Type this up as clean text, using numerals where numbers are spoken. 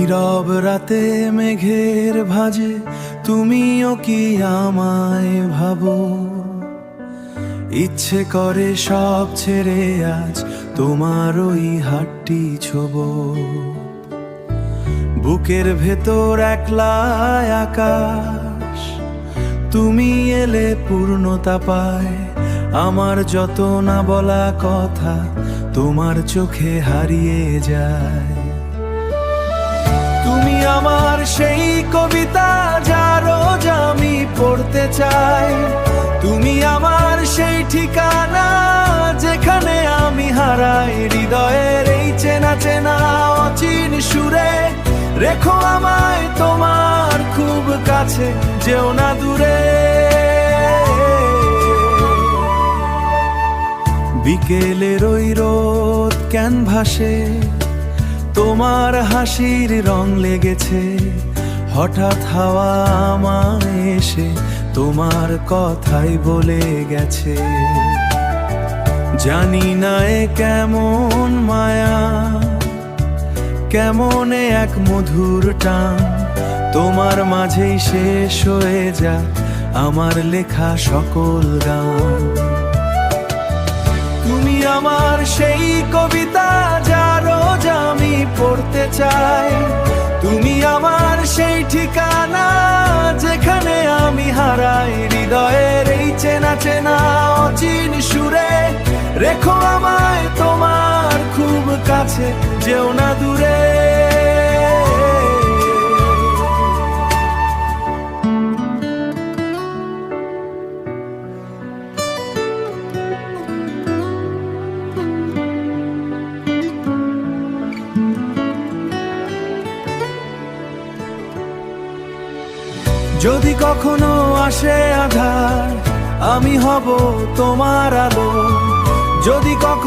নীরব রাতে মেঘের ভাঁজে তুমিও কি আমায় ভাবো? ইচ্ছে করে সব ছেড়ে আজ তোমার ওই হাতটি ছোবো। বুকের ভেতর একলা আকাশ, তুমি এলে পূর্ণতা পায়। আমার যত না বলা কথা তোমার চোখে হারিয়ে যায়। তুমি আমার সেই কবিতা যা রোজ আমি পড়তে চাই। তুমি আমার সেই ঠিকানা যেখানে আমি হারাই হৃদয়ের এই চেনা চেনা অচিন সুরে। রেখো আমায় তোমার খুব কাছে, যেও না দূরে। বিকেলের ওই রোদ ক্যানভাসে তোমার হাসির রং লেগেছে। হঠাৎ হাওয়া আমায় এসে তোমার কথাই বলে গেছে। জানি না এ কেমন মায়া, কেমন এক মধুর টান। তোমার মাঝেই শেষ হয়ে যাক আমার লেখা সকল গান। তুমি আমার সেই কবিতা যা রোজ আমি পড়তে চাই। তুমি আমার সেই ঠিকানা যেখানে আমি হারাই হৃদয়ের এই চেনা চেনা অচিন সুরে। রেখো আমায় তোমার খুব কাছে, যেও না দূরে। যদি কখনো আসে আঁধার, আমি হব তোমার আলো। যদি কখনো